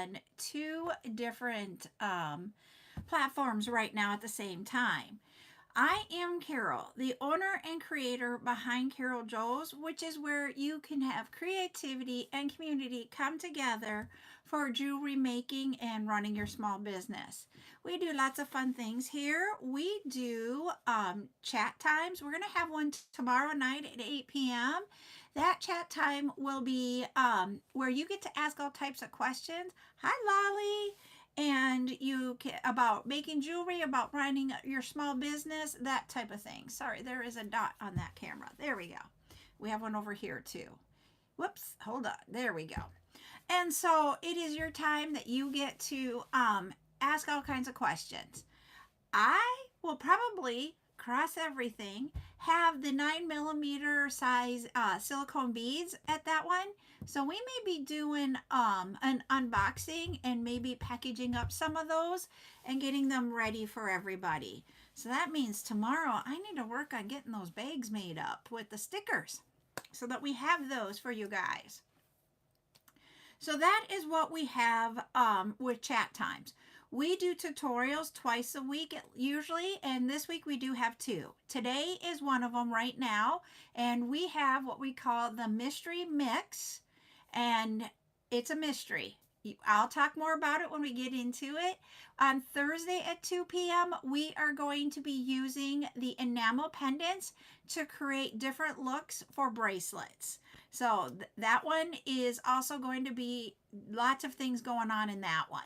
on two different platforms right now at the same time. I am Carol, the owner and creator behind CarolJo's, which is where you can have creativity and community come together for jewelry making and running your small business. We do lots of fun things here. We do chat times. We're going to have one tomorrow night at 8 p.m. That chat time will be where you get to ask all types of questions. Hi, Lolly. And you can about making jewelry, about running your small business, that type of thing. Sorry, there is a dot on that camera. There we go. We have one over here too. Whoops, hold on. There we go. And so it is your time that you get to ask all kinds of questions. I will probably cross everything, have the 9mm size silicone beads at that one. So we may be doing an unboxing and maybe packaging up some of those and getting them ready for everybody. So that means tomorrow I need to work on getting those bags made up with the stickers so that we have those for you guys. So that is what we have with chat times. We do tutorials twice a week usually, and this week we do have two. Today is one of them right now, and we have what we call the mystery mix, and it's a mystery. I'll talk more about it when we get into it. On Thursday at 2 p.m., we are going to be using the enamel pendants to create different looks for bracelets. So that one is also going to be lots of things going on in that one.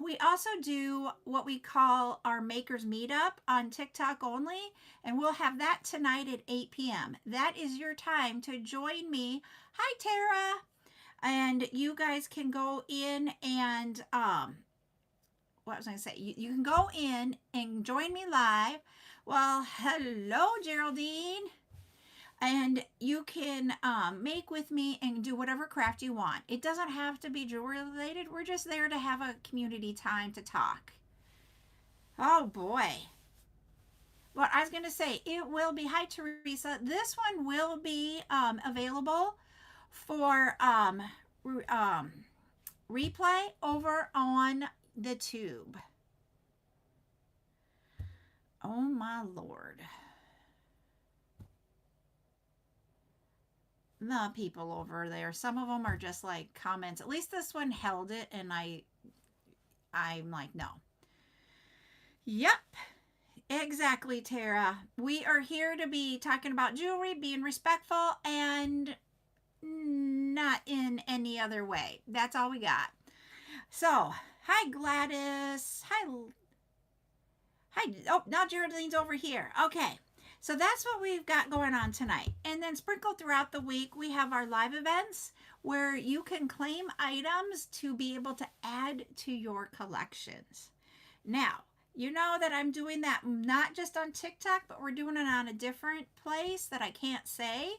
We also do what we call our Makers Meetup on TikTok only, and we'll have that tonight at 8 p.m. That is your time to join me. Hi, Tara. And you guys can go in and, what was I going to say? You can go in and join me live. Well, hello, Geraldine. And you can make with me and do whatever craft you want. It doesn't have to be jewelry related. We're just there to have a community time to talk. Oh boy. What I was going to say, it will be, hi Teresa, this one will be available for replay over on the tube. Oh my Lord. The people over there, some of them are just like comments. At least this one held it, and I'm like, no. Yep, exactly, Tara. We are here to be talking about jewelry, being respectful, and not in any other way. That's all we got. So, hi Gladys. Hi. Oh, now Geraldine's over here. Okay. So that's what we've got going on tonight. And then sprinkled throughout the week, we have our live events where you can claim items to be able to add to your collections. Now, you know that I'm doing that not just on TikTok, but we're doing it on a different place that I can't say.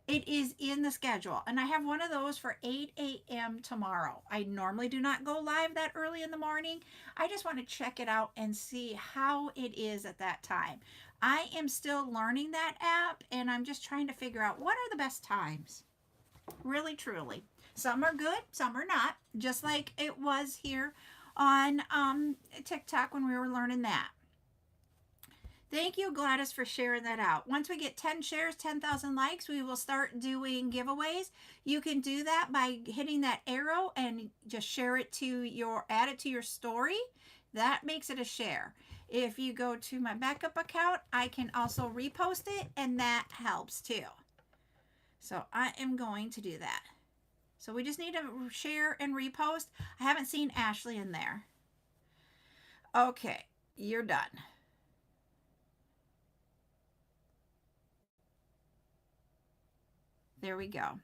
It is in the schedule, and I have one of those for 8 a.m. tomorrow. I normally do not go live that early in the morning. I just want to check it out and see how it is at that time. I am still learning that app, and I'm just trying to figure out what are the best times. Really, truly. Some are good, some are not, just like it was here on TikTok when we were learning that. Thank you, Gladys, for sharing that out. Once we get 10 shares, 10,000 likes, we will start doing giveaways. You can do that by hitting that arrow and just share it to add it to your story. That makes it a share. If you go to my backup account, I can also repost it, and that helps too. So I am going to do that. So we just need to share and repost. I haven't seen Ashley in there. Okay, you're done. There we go.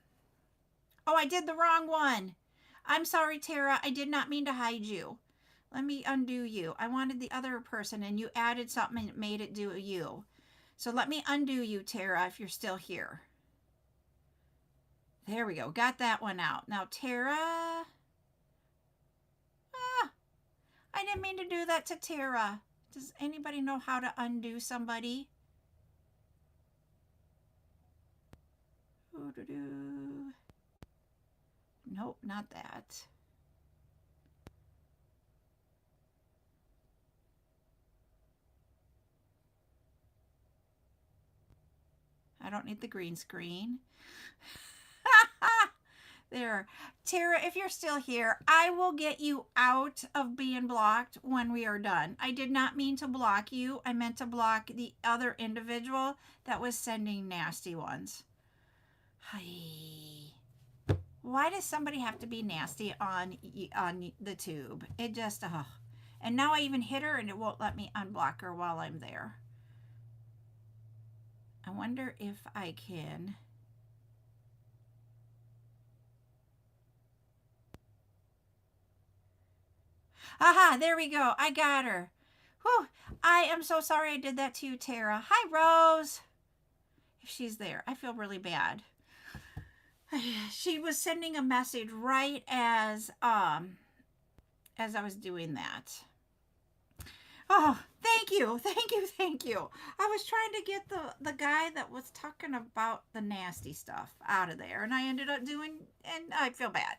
Oh, I did the wrong one. I'm sorry, Tara. I did not mean to hide you. Let me undo you. I wanted the other person, and you added something and made it do you. So let me undo you, Tara, if you're still here. There we go. Got that one out. Now, Tara. I didn't mean to do that to Tara. Does anybody know how to undo somebody? Nope, not that. I don't need the green screen. There. Tara, if you're still here, I will get you out of being blocked when we are done. I did not mean to block you. I meant to block the other individual that was sending nasty ones. Hi. Why does somebody have to be nasty on the tube? It just, And now I even hit her and it won't let me unblock her while I'm there. I wonder if I can. Aha, there we go. I got her. Whew. I am so sorry I did that to you, Tara. Hi, Rose. If she's there, I feel really bad. She was sending a message right as I was doing that. Oh, thank you. I was trying to get the guy that was talking about the nasty stuff out of there, and I ended up doing, and I feel bad.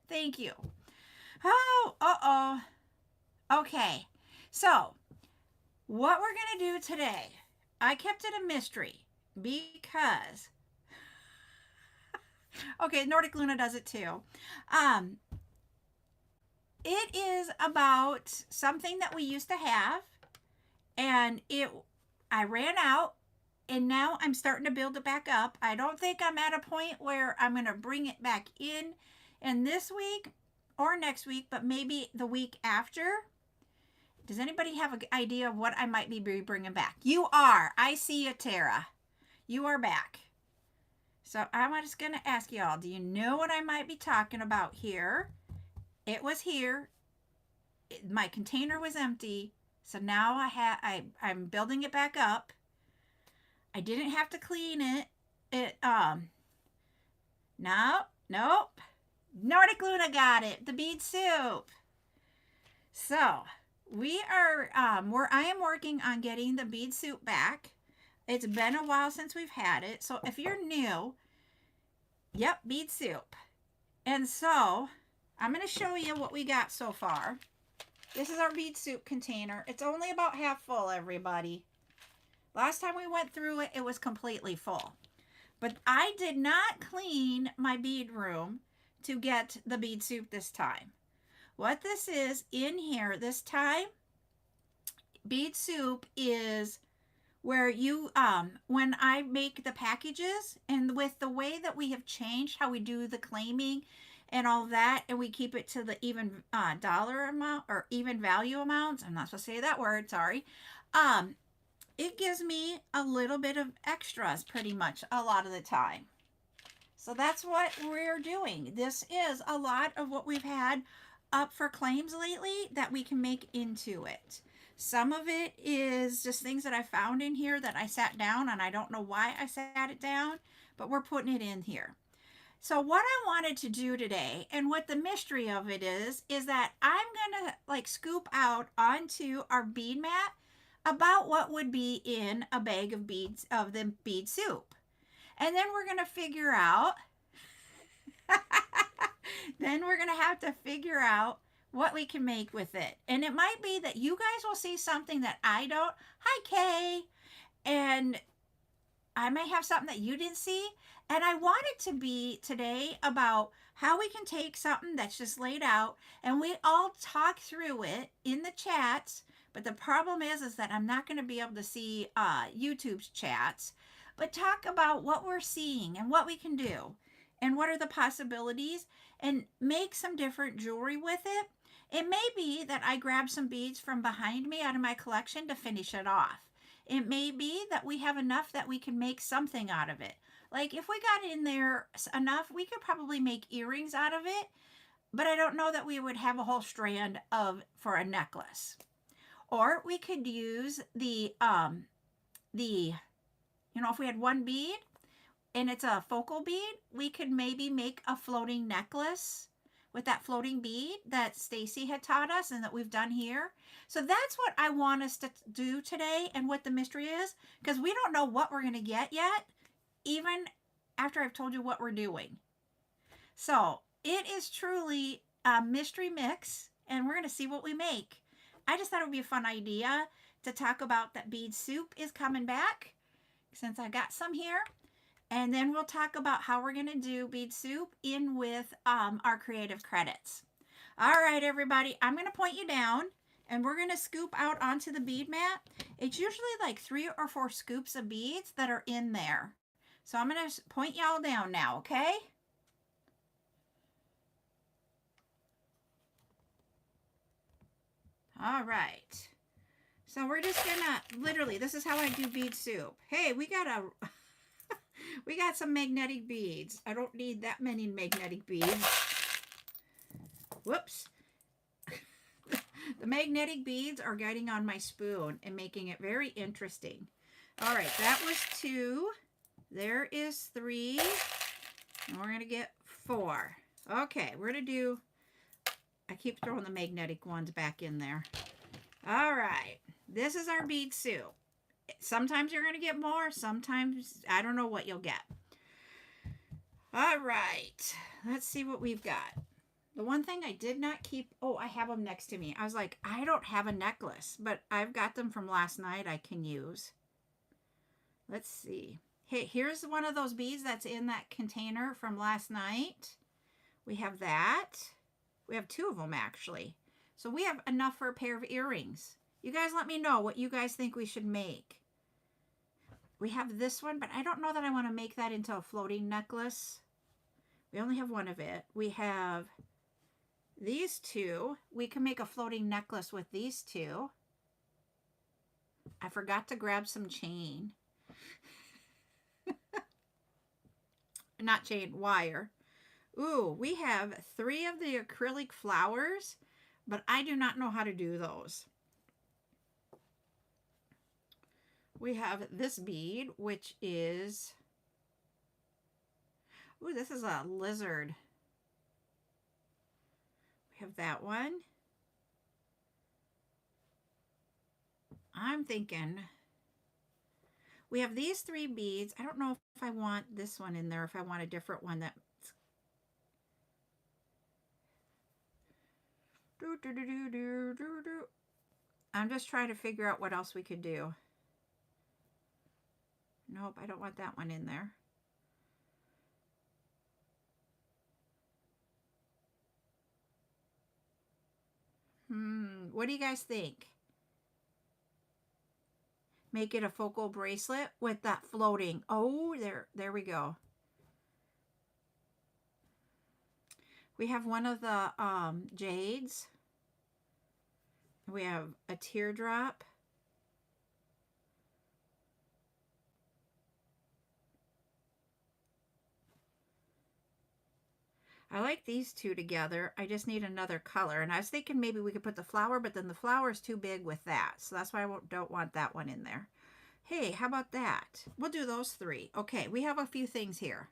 Thank you. Oh, okay. So, what we're going to do today, I kept it a mystery because, okay, Nordic Luna does it too. It is about something that we used to have, and I ran out, and now I'm starting to build it back up. I don't think I'm at a point where I'm going to bring it back in this week or next week, but maybe the week after. Does anybody have an idea of what I might be bringing back? You are. I see you, Tara. You are back. So I'm just going to ask y'all, do you know what I might be talking about here? It was here. My container was empty. So now I'm building it back up. I didn't have to clean it. Nope. Nordic Luna got it. The bead soup. So we are, I am working on getting the bead soup back. It's been a while since we've had it. So if you're new, yep, bead soup. And so I'm going to show you what we got so far. This is our bead soup container. It's only about half full, everybody. Last time we went through it, it was completely full. But I did not clean my bead room to get the bead soup this time. What this is in here this time, bead soup is where you, when I make the packages, and with the way that we have changed how we do the claiming and all that, and we keep it to the even dollar amount or even value amounts. I'm not supposed to say that word, sorry. It gives me a little bit of extras pretty much a lot of the time. So that's what we're doing. This is a lot of what we've had up for claims lately that we can make into it. Some of it is just things that I found in here that I sat down, and I don't know why I sat it down, but we're putting it in here. So what I wanted to do today, and what the mystery of it is that I'm going to scoop out onto our bead mat about what would be in a bag of beads, of the bead soup. And then we're going to figure out, have to figure out what we can make with it. And it might be that you guys will see something that I don't. Hi, Kay. And I may have something that you didn't see. And I want it to be today about how we can take something that's just laid out and we all talk through it in the chats. But the problem is that I'm not going to be able to see YouTube's chats, but talk about what we're seeing and what we can do and what are the possibilities, and make some different jewelry with it. It may be that I grab some beads from behind me out of my collection to finish it off. It may be that we have enough that we can make something out of it. Like if we got in there enough, we could probably make earrings out of it, but I don't know that we would have a whole strand for a necklace. Or we could use if we had one bead and it's a focal bead, we could maybe make a floating necklace with that floating bead that Stacy had taught us and that we've done here. So that's what I want us to do today, and what the mystery is, because we don't know what we're going to get yet, even after I've told you what we're doing. So it is truly a mystery mix, and we're going to see what we make. I just thought it would be a fun idea to talk about that bead soup is coming back, since I got some here. And then we'll talk about how we're going to do bead soup in with our creative credits. All right, everybody, I'm going to point you down and we're going to scoop out onto the bead mat. It's usually like 3 or 4 scoops of beads that are in there. So I'm going to point y'all down now, okay? All right. So we're just gonna, literally, this is how I do bead soup. Hey, we got we got some magnetic beads. I don't need that many magnetic beads. Whoops. The magnetic beads are getting on my spoon and making it very interesting. All right, that was 2. There is 3. And we're gonna get 4. Okay, we're gonna do, I keep throwing the magnetic ones back in there. All right, this is our bead soup. Sometimes you're going to get more, sometimes I don't know what you'll get. All right, let's see what we've got. The one thing I did not keep, oh, I have them next to me. I was like, I don't have a necklace, but I've got them from last night I can use. Let's see. Hey, here's one of those beads that's in that container from last night. We have that. We have 2 of them actually. So we have enough for a pair of earrings. You guys let me know what you guys think we should make. We have this one, but I don't know that I want to make that into a floating necklace. We only have one of it. We have these 2. We can make a floating necklace with these 2. I forgot to grab some chain. Not chain, wire. Ooh, we have 3 of the acrylic flowers, but I do not know how to do those. We have this bead, which is, ooh, this is a lizard. We have that one. I'm thinking, we have these 3 beads. I don't know if I want this one in there, if I want a different one that, I'm just trying to figure out what else we could do. Nope, I don't want that one in there. What do you guys think? Make it a focal bracelet with that floating. Oh, there we go. We have one of the jades. We have a teardrop. I like these 2 together. I just need another color. And I was thinking maybe we could put the flower, but then the flower is too big with that. So that's why I don't want that one in there. Hey, how about that? We'll do those 3. Okay, we have a few things here.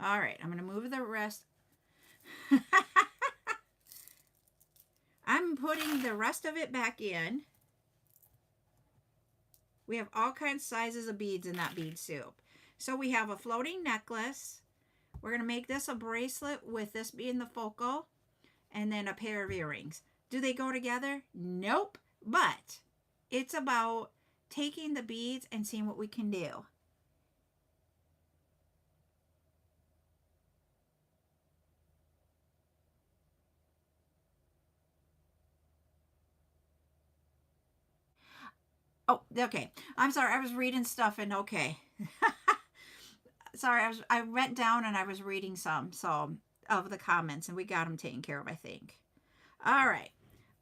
All right, I'm going to move the rest. I'm putting the rest of it back in. We have all kinds of sizes of beads in that bead soup. So we have a floating necklace. We're going to make this a bracelet with this being the focal, and then a pair of earrings. Do they go together? Nope. But it's about taking the beads and seeing what we can do. Oh, okay. I'm sorry. I was reading stuff and okay. Sorry, I went down and I was reading some of the comments and we got them taken care of, I think. All right.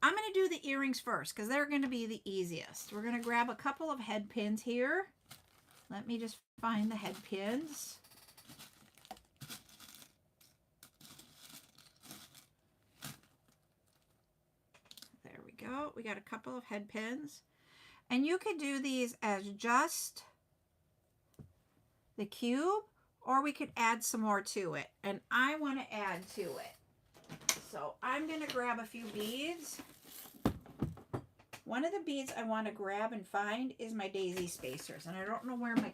I'm going to do the earrings first because they're going to be the easiest. We're going to grab a couple of head pins here. Let me just find the head pins. There we go. We got a couple of head pins. And you could do these as just the cube, or we could add some more to it. And I want to add to it. So I'm going to grab a few beads. One of the beads I want to grab and find is my daisy spacers. And I don't know where my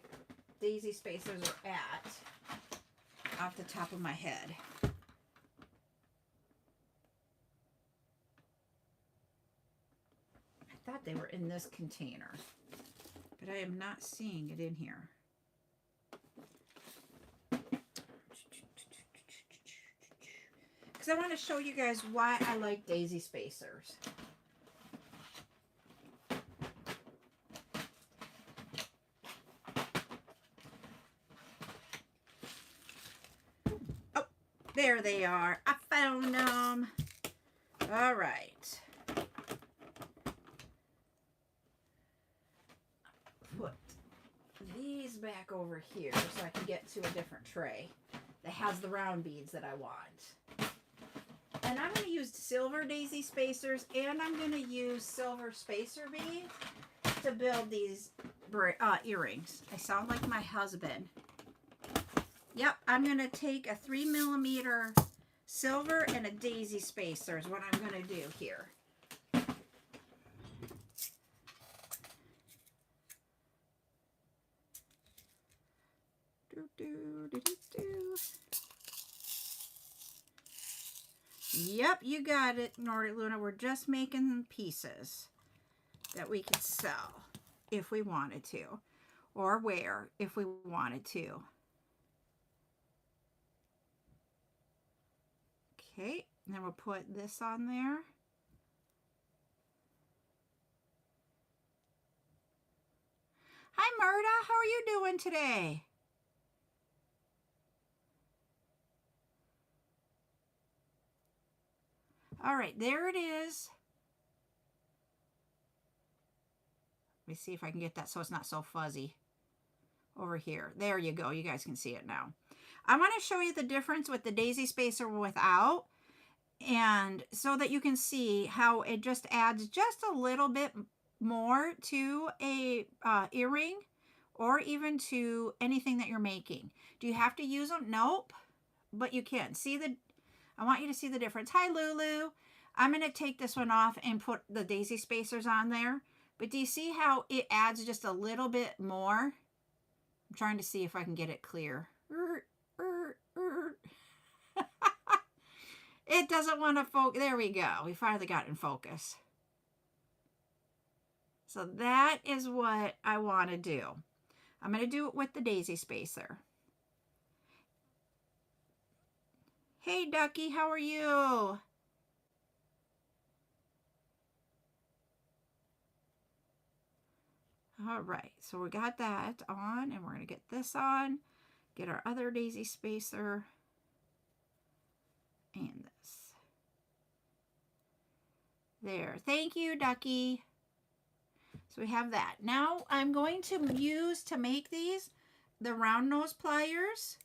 daisy spacers are at off the top of my head. I thought they were in this container, but I am not seeing it in here. because I want to show you guys why I like daisy spacers. Oh, there they are. I found them. All right. Put these back over here so I can get to a different tray that has the round beads that I want. And I'm going to use silver daisy spacers, and I'm going to use silver spacer beads to build these earrings. I sound like my husband. Yep, I'm going to take a 3mm silver and a daisy spacer is what I'm going to do here. Yep, you got it, Nordic Luna. We're just making pieces that we could sell if we wanted to, or wear if we wanted to. Okay, and then we'll put this on there. Hi, Murda. How are you doing today? All right, there it is. Let me see if I can get that so it's not so fuzzy over here. There you go. You guys can see it now. I want to show you the difference with the daisy spacer without, and so that you can see how it just adds just a little bit more to a earring, or even to anything that you're making. Do you have to use them? Nope, but you can. See the, I want you to see the difference. Hi, Lulu. I'm going to take this one off and put the daisy spacers on there. But do you see how it adds just a little bit more? I'm trying to see if I can get it clear. It doesn't want to focus. There we go. We finally got in focus. So that is what I want to do. I'm going to do it with the daisy spacer. Hey, Ducky, how are you? All right, so we got that on, and we're going to get this on, get our other daisy spacer, and this. There. Thank you, Ducky. So we have that. Now I'm going to use, to make these, the round nose pliers.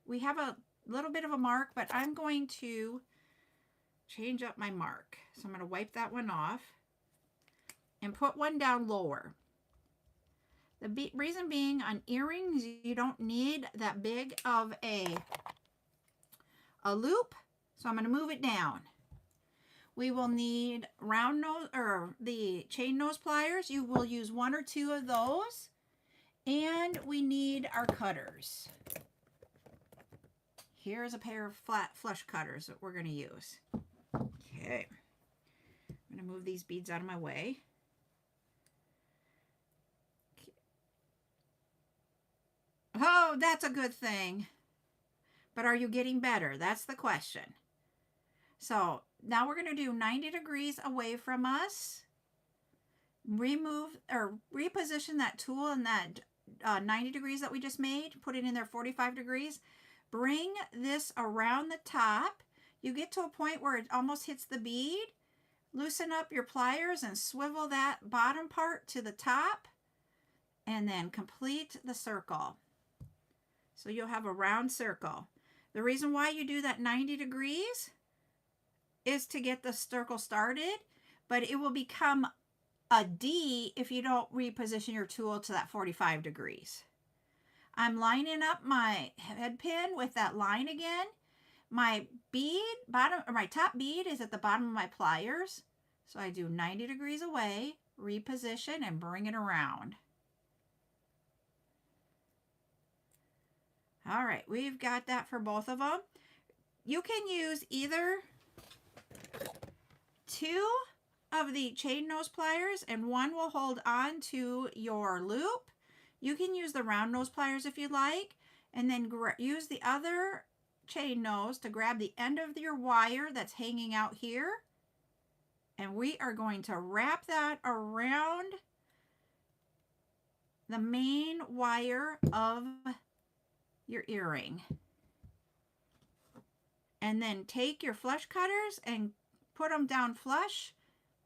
We have a little bit of a mark, but I'm going to change up my mark. So I'm going to wipe that one off and put one down lower. The reason being, on earrings, you don't need that big of a loop. So I'm going to move it down. We will need round nose, or the chain nose pliers. You will use 1 or 2 of those. And we need our cutters. Here's a pair of flat flush cutters that we're going to use. Okay. I'm going to move these beads out of my way. Oh, that's a good thing. But are you getting better? That's the question. So now we're going to do 90 degrees away from us. Remove or reposition that tool in that 90 degrees that we just made. Put it in there 45 degrees. Bring this around the top. You get to a point where it almost hits the bead. Loosen up your pliers and swivel that bottom part to the top. And then complete the circle. So you'll have a round circle. The reason why you do that 90 degrees is to get the circle started, but it will become a D if you don't reposition your tool to that 45 degrees. I'm lining up my head pin with that line again. My bead, my top bead is at the bottom of my pliers. So I do 90 degrees away, reposition, and bring it around. All right, we've got that for both of them. You can use either 2 of the chain nose pliers and 1 will hold on to your loop. You can use the round nose pliers if you like, and then use the other chain nose to grab the end of your wire that's hanging out here. And we are going to wrap that around the main wire of your earring. And then take your flush cutters and put them down flush,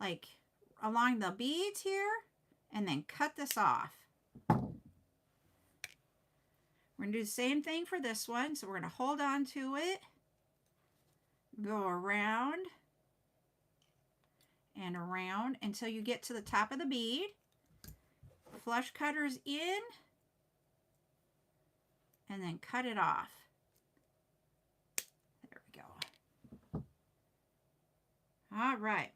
like along the beads here, and then cut this off. We're going to do the same thing for this one. So we're going to hold on to it, go around and around until you get to the top of the bead. Flush cutters in, and then cut it off. There we go. All right.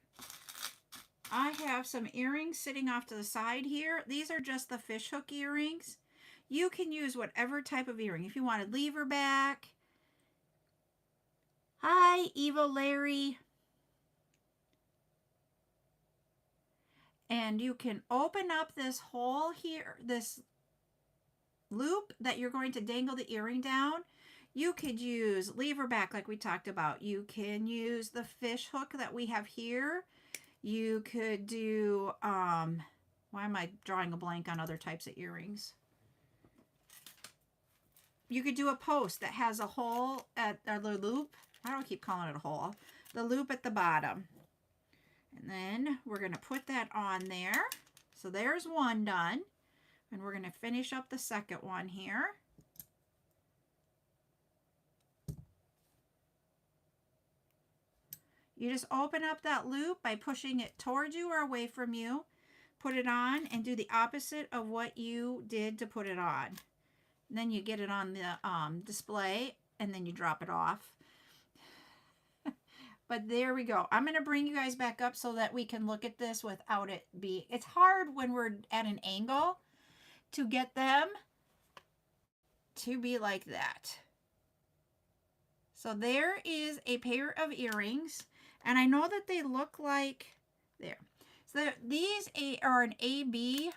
I have some earrings sitting off to the side here. These are just the fishhook earrings. You can use whatever type of earring. If you wanted lever back. Hi, Evil Larry. And you can open up this hole here, this loop that you're going to dangle the earring down. You could use lever back like we talked about. You can use the fish hook that we have here. You could do, why am I drawing a blank on other types of earrings? You could do a post that has a hole at the loop. I don't keep calling it a hole. The loop at the bottom. And then we're going to put that on there. So there's one done. And we're going to finish up the second one here. You just open up that loop by pushing it towards you or away from you. Put it on and do the opposite of what you did to put it on. And then you get it on the display and then you drop it off. But there we go. I'm going to bring you guys back up so that we can look at this without it be. It's hard when we're at an angle to get them to be like that. So there is a pair of earrings. And I know that they look like, there. So these are an AB.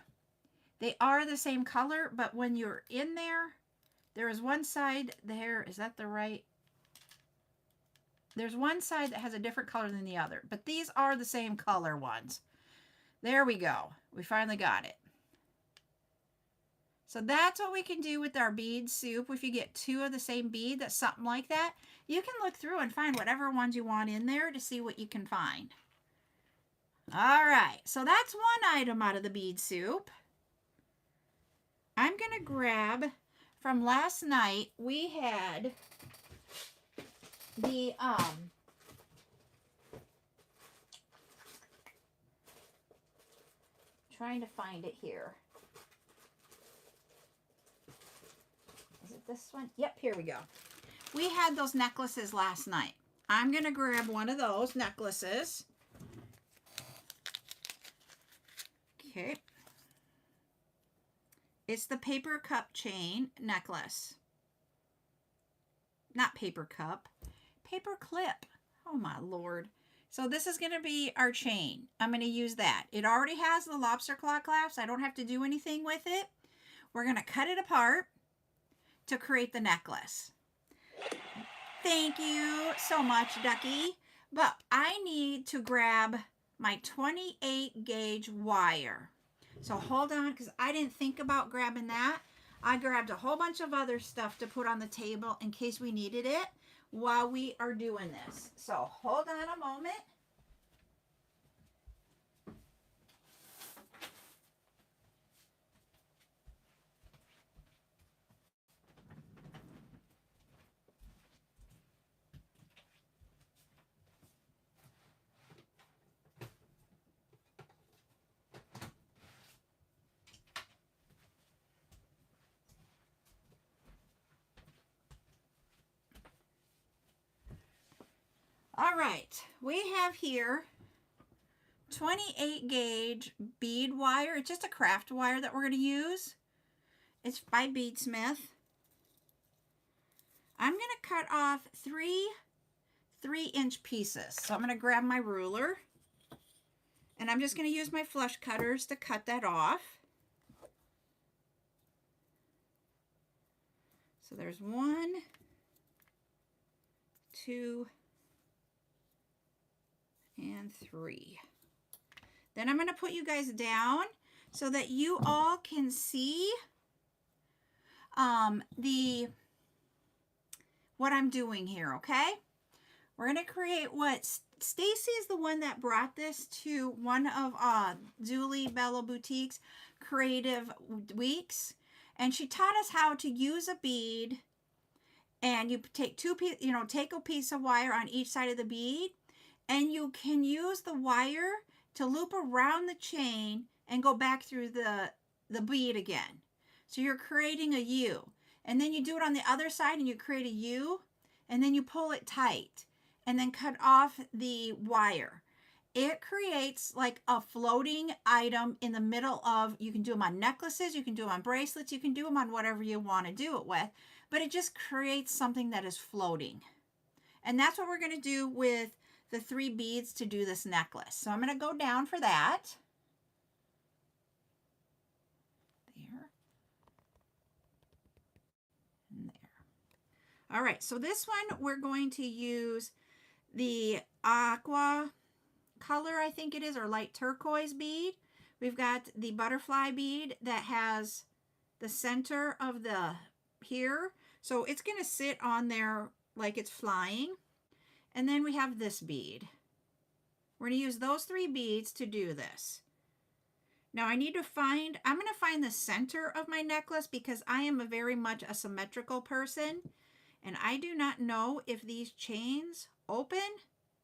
They are the same color, but when you're in there is one side there. Is that the right? There's one side that has a different color than the other, but these are the same color ones. There we go. We finally got it. So that's what we can do with our bead soup. If you get two of the same bead, that's something like that. You can look through and find whatever ones you want in there to see what you can find. All right, so that's one item out of the bead soup. I'm going to grab, from last night, we had the, trying to find it here. Is it this one? Yep, here we go. We had those necklaces last night. I'm going to grab one of those necklaces. Okay. It's the paper cup chain necklace. Not paper cup. Paper clip. Oh my Lord. So this is going to be our chain. I'm going to use that. It already has the lobster claw clasps. I don't have to do anything with it. We're going to cut it apart to create the necklace. Thank you so much, Ducky. But I need to grab my 28 gauge wire. So hold on, because I didn't think about grabbing that. I grabbed a whole bunch of other stuff to put on the table in case we needed it while we are doing this. So hold on a moment. All right, we have here 28 gauge bead wire. It's just a craft wire that we're going to use. It's by Beadsmith. I'm going to cut off three 3-inch pieces. So I'm going to grab my ruler and I'm just going to use my flush cutters to cut that off. So there's 1, 2, and 3. Then I'm going to put you guys down so that you all can see what I'm doing here, okay? We're going to create what Stacy is the one that brought this to one of Julie Bella Boutique's creative weeks, and she taught us how to use a bead, and you take take a piece of wire on each side of the bead, and you can use the wire to loop around the chain and go back through the bead again. So you're creating a U, and then you do it on the other side and you create a U, and then you pull it tight and then cut off the wire. It creates like a floating item in the middle of, you can do them on necklaces, you can do them on bracelets, you can do them on whatever you want to do it with, but it just creates something that is floating. And that's what we're going to do with the 3 beads to do this necklace. So I'm going to go down for that. There. And there. All right, so this one we're going to use the aqua color, I think it is, or light turquoise bead. We've got the butterfly bead that has the center of the here. So it's going to sit on there like it's flying. And then we have this bead. We're going to use those 3 beads to do this. Now I'm going to find the center of my necklace because I am very much a symmetrical person. And I do not know if these chains open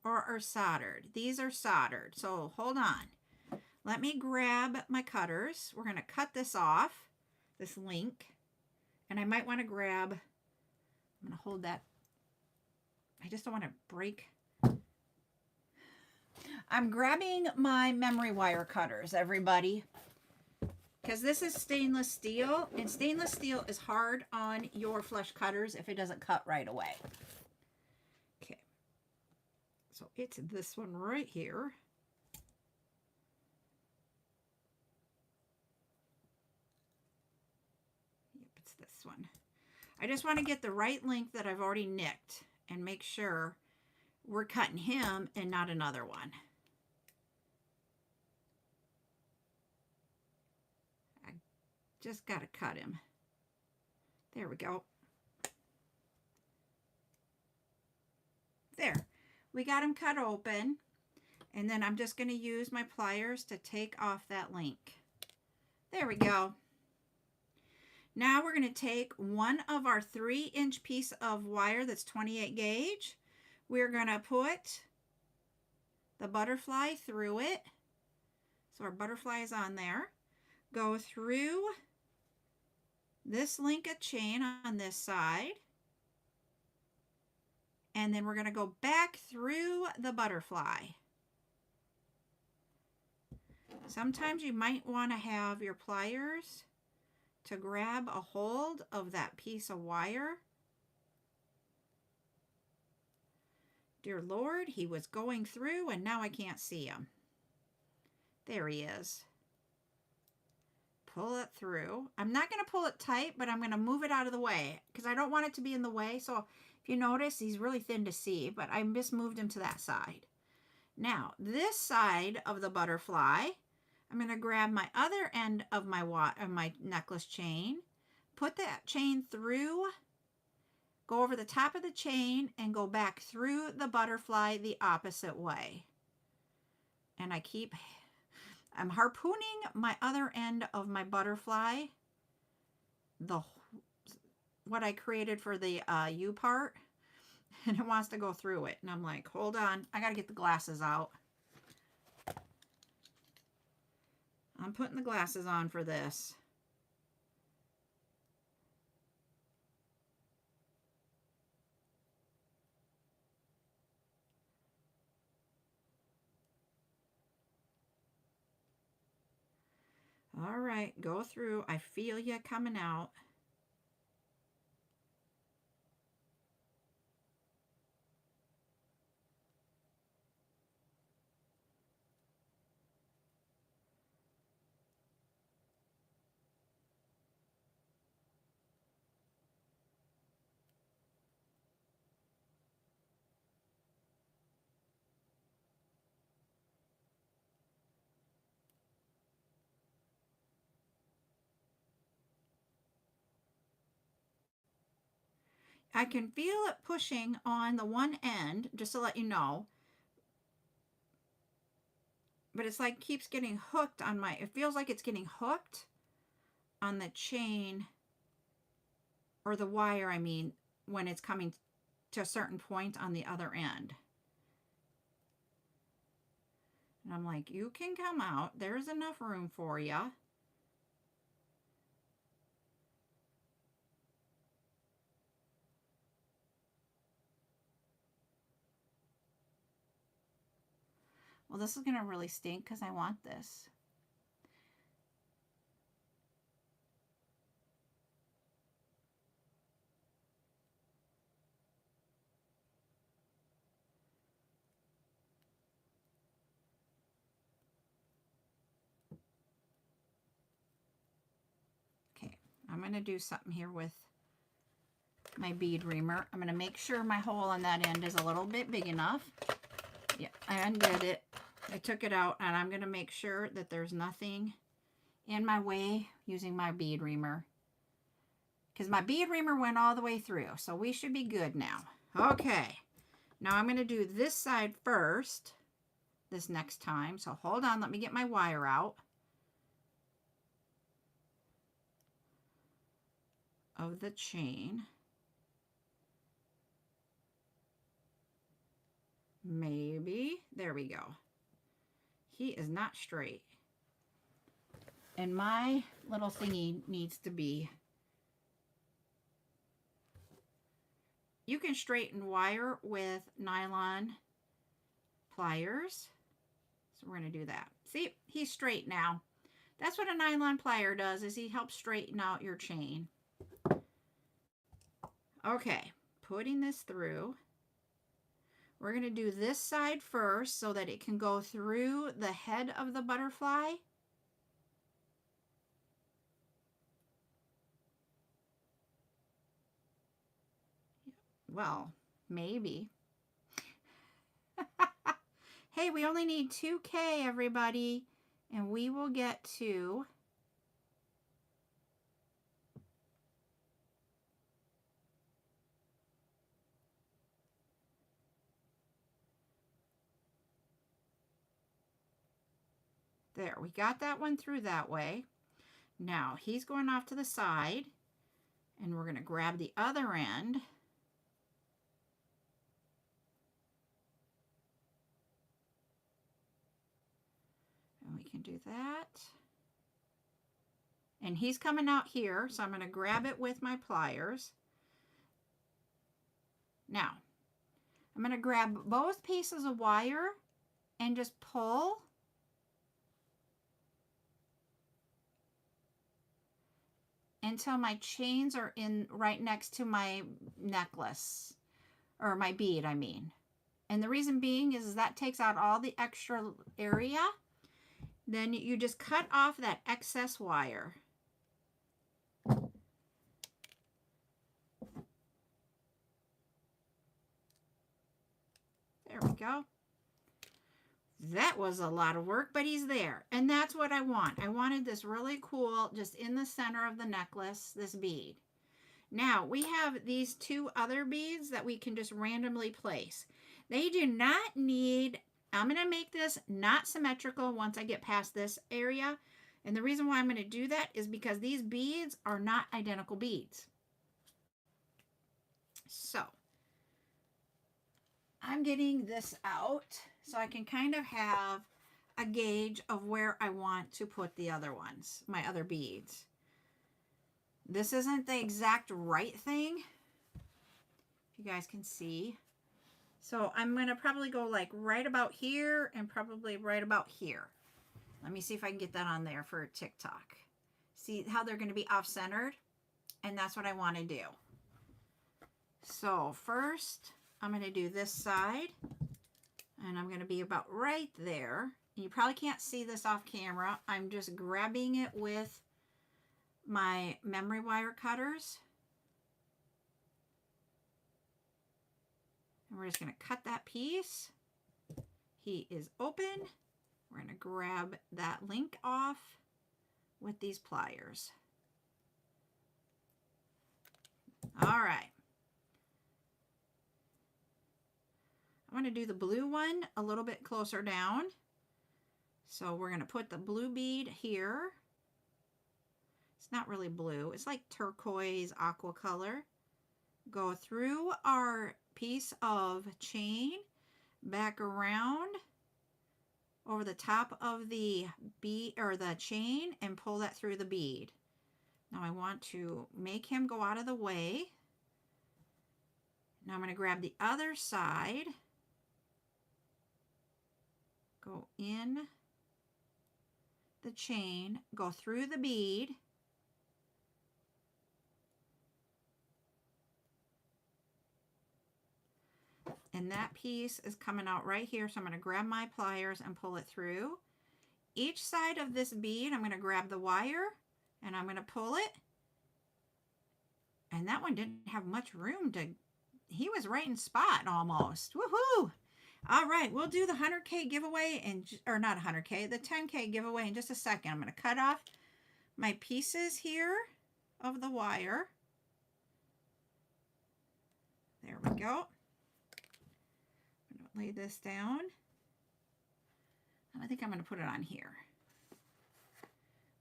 or are soldered. These are soldered. So hold on. Let me grab my cutters. We're going to cut this off, this link. And I might want to grab, I'm going to hold that. I just don't want to break. I'm grabbing my memory wire cutters, everybody, because this is stainless steel, and stainless steel is hard on your flush cutters if it doesn't cut right away. Okay, so it's this one right here. Yep, it's this one. I just want to get the right length that I've already nicked and make sure we're cutting him and not another one. I just got to cut him. There we go. There. We got him cut open. And then I'm just going to use my pliers to take off that link. There we go. Now we're going to take one of our 3-inch piece of wire that's 28 gauge. We're going to put the butterfly through it. So our butterfly is on there. Go through this link of chain on this side. And then we're going to go back through the butterfly. Sometimes you might want to have your pliers to grab a hold of that piece of wire. Dear Lord, he was going through and now I can't see him. There he is. Pull it through. I'm not going to pull it tight, but I'm going to move it out of the way because I don't want it to be in the way. So if you notice, he's really thin to see, but I just moved him to that side. Now, this side of the butterfly, I'm going to grab my other end of my necklace chain, put that chain through, go over the top of the chain, and go back through the butterfly the opposite way. And I'm harpooning my other end of my butterfly, what I created for the U part, and it wants to go through it. And I'm like, hold on, I got to get the glasses out. I'm putting the glasses on for this. All right, go through. I feel you coming out. I can feel it pushing on the one end, just to let you know. But it's like keeps getting hooked on my, it feels like it's getting hooked on the chain, or the wire, I mean, when it's coming to a certain point on the other end. And I'm like, you can come out. There's enough room for you. Well, this is going to really stink because I want this. Okay, I'm going to do something here with my bead reamer. I'm going to make sure my hole on that end is a little bit big enough. Yeah, I undid it. I took it out, and I'm going to make sure that there's nothing in my way using my bead reamer, because my bead reamer went all the way through, so we should be good now. Okay, now I'm going to do this side first this next time, so hold on, let me get my wire out of the chain. Maybe, there we go. He is not straight. And my little thingy needs to be, you can straighten wire with nylon pliers. So we're going to do that. See, he's straight now. That's what a nylon plier does, is he helps straighten out your chain. Okay, putting this through. We're going to do this side first so that it can go through the head of the butterfly. Well, maybe. Hey, we only need 2K, everybody, and we will get to there. We got that one through that way. Now he's going off to the side, and we're going to grab the other end. And we can do that. And he's coming out here, so I'm going to grab it with my pliers. Now, I'm going to grab both pieces of wire and just pull. Until my chains are in right next to my necklace, or my bead, I mean. And the reason being is that takes out all the extra area. Then you just cut off that excess wire. There we go. That was a lot of work, but he's there. And that's what I want. I wanted this really cool, just in the center of the necklace, this bead. Now, we have these two other beads that we can just randomly place. They do not need, I'm going to make this not symmetrical once I get past this area. And the reason why I'm going to do that is because these beads are not identical beads. So, I'm getting this out so I can kind of have a gauge of where I want to put the other ones, my other beads. This isn't the exact right thing, if you guys can see. So I'm going to probably go like right about here and probably right about here. Let me see if I can get that on there for TikTok. See how they're going to be off-centered? And that's what I want to do. So first, I'm going to do this side. And I'm going to be about right there. You probably can't see this off camera. I'm just grabbing it with my memory wire cutters. And we're just going to cut that piece. He is open. We're going to grab that link off with these pliers. All right. I'm going to do the blue one a little bit closer down. So we're going to put the blue bead here. It's not really blue. It's like turquoise aqua color. Go through our piece of chain, back around over the top of the bead or the chain, and pull that through the bead. Now I want to make him go out of the way. Now I'm going to grab the other side, go in the chain, go through the bead, and that piece is coming out right here. So I'm going to grab my pliers and pull it through. Each side of this bead, I'm going to grab the wire and I'm going to pull it. And that one didn't have much room to, he was right in spot almost. Woohoo! All right, we'll do the 100K giveaway, or not 100K, the 10K giveaway in just a second. I'm going to cut off my pieces here of the wire. There we go. I'm going to lay this down. I think I'm going to put it on here.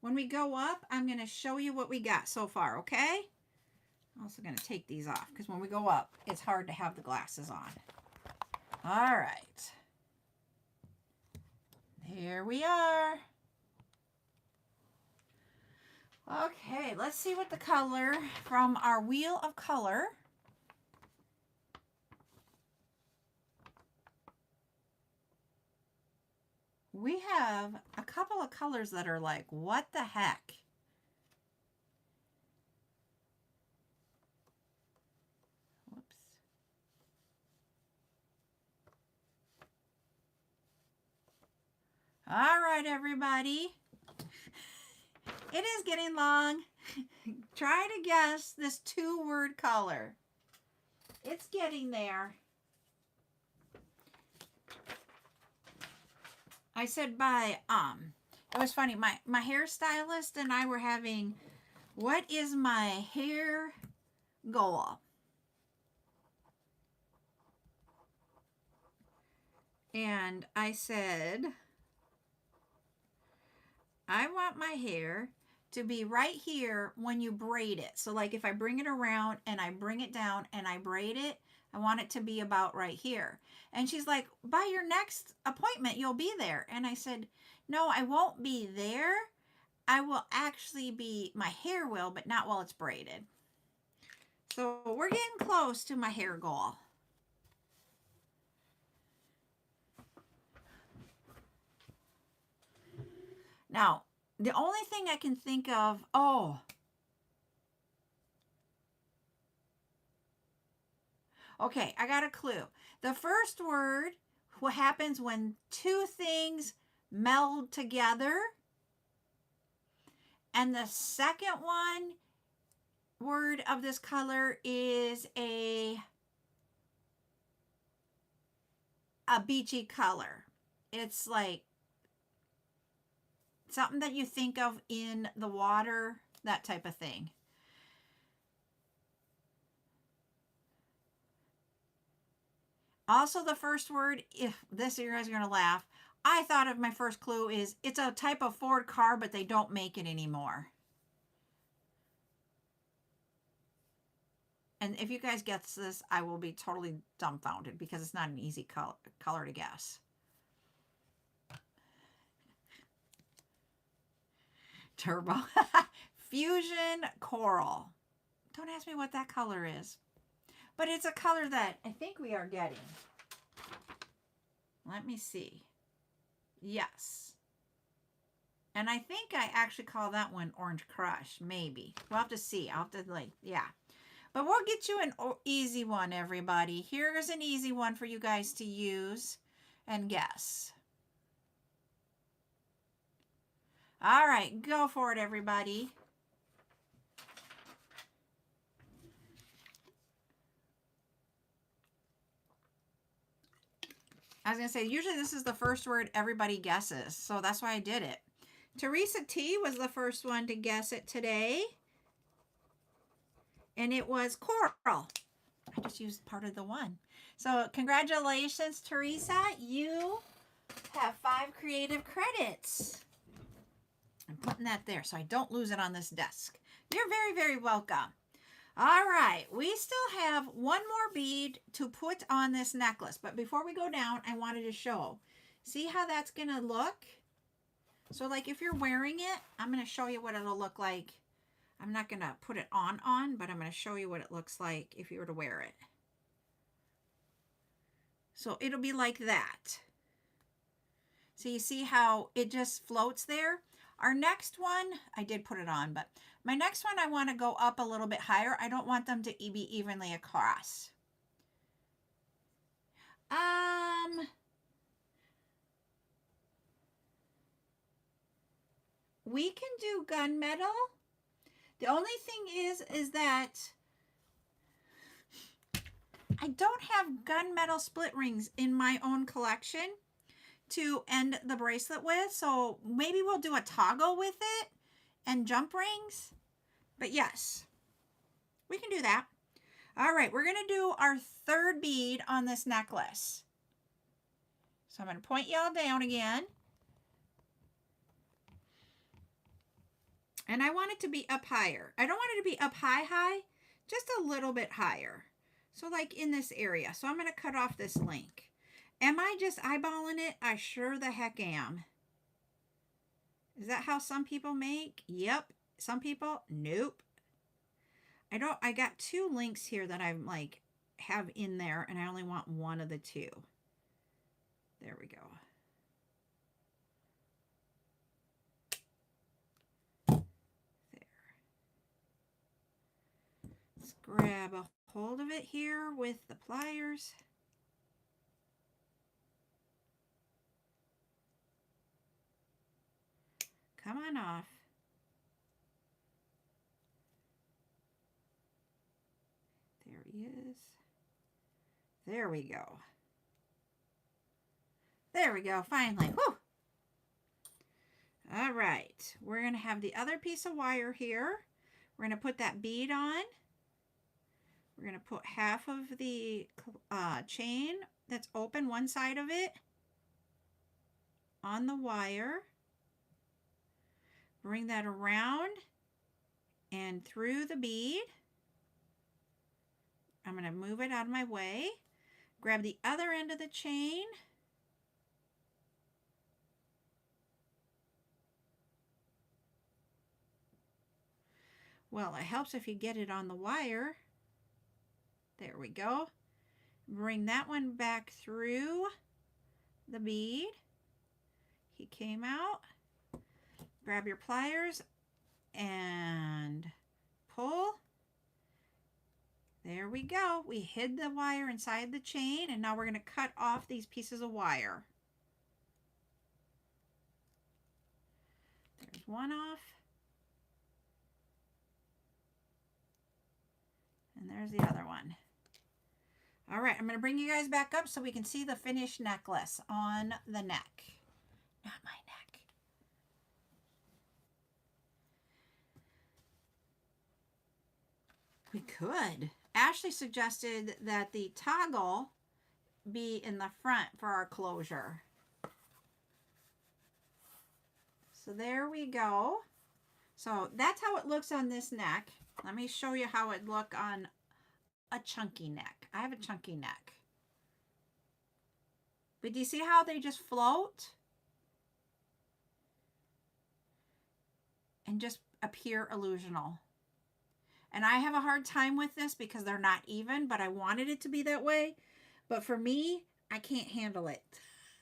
When we go up, I'm going to show you what we got so far, okay? I'm also going to take these off because when we go up, it's hard to have the glasses on. All right. Here we are. Okay, let's see what the color from our wheel of color. We have a couple of colors that are like, what the heck? Whoops. All right, everybody. It is getting long. Try to guess this 2-word color. It's getting there. I said it was funny, my hairstylist and I were having, what is my hair goal? And I said, I want my hair to be right here when you braid it. So like if I bring it around and I bring it down and I braid it, I want it to be about right here. And she's like, by your next appointment, you'll be there. And I said, no, I won't be there. I will actually be, my hair will, but not while it's braided. So we're getting close to my hair goal. Now, the only thing I can think of, okay, I got a clue. The first word, what happens when two things meld together. And the second word of this color is a beachy color. It's like something that you think of in the water, that type of thing. Also, the first word, if this, you guys are going to laugh, I thought of my first clue is it's a type of Ford car, but they don't make it anymore. And if you guys guess this, I will be totally dumbfounded because it's not an easy color to guess. Turbo. Fusion Coral. Don't ask me what that color is. But it's a color that I think we are getting. Let me see. Yes. And I think I actually call that one Orange Crush. Maybe. We'll have to see. I'll have to yeah. But we'll get you an easy one, everybody. Here's an easy one for you guys to use and guess. All right, go for it, everybody. I was going to say, usually this is the first word everybody guesses, so that's why I did it. Teresa T was the first one to guess it today. And it was coral. I just used part of the one. So congratulations, Teresa. You have 5 creative credits. I'm putting that there so I don't lose it on this desk. You're very, very welcome. All right, we still have one more bead to put on this necklace, but before we go down, I wanted to show. See how that's gonna look? So like if you're wearing it, I'm gonna show you what it'll look like. I'm not gonna put it on, but I'm gonna show you what it looks like if you were to wear it. So it'll be like that. So you see how it just floats there? Our next one, I did put it on, but my next one I want to go up a little bit higher. I don't want them to be evenly across. We can do gunmetal. The only thing is that I don't have gunmetal split rings in my own collection to end the bracelet with, so maybe we'll do a toggle with it and jump rings. But yes, we can do that. All right, we're gonna do our 3rd bead on this necklace. So I'm gonna point y'all down again. And I want it to be up higher. I don't want it to be up high, just a little bit higher. So like in this area. So I'm gonna cut off this link. Am I just eyeballing it? I sure the heck am. Is that how some people make? Yep. Some people, nope. I got 2 links here that I'm like have in there, and I only want one of the 2. There we go. There. Let's grab a hold of it here with the pliers. Come on off. There he is. There we go. There we go, finally. Whew. All right, we're going to have the other piece of wire here. We're going to put that bead on. We're going to put half of the chain that's open, one side of it, on the wire. Bring that around and through the bead. I'm going to move it out of my way. Grab the other end of the chain. Well, it helps if you get it on the wire. There we go. Bring that one back through the bead. He came out. Grab your pliers and pull. There we go. We hid the wire inside the chain, and now we're going to cut off these pieces of wire. There's one off. And there's the other one. All right, I'm going to bring you guys back up so we can see the finished necklace on the neck. Not my neck. We could. Ashley suggested that the toggle be in the front for our closure. So there we go. So that's how it looks on this neck. Let me show you how it look on a chunky neck. I have a chunky neck. But do you see how they just float? And just appear illusional. And I have a hard time with this because they're not even, but I wanted it to be that way. But for me, I can't handle it.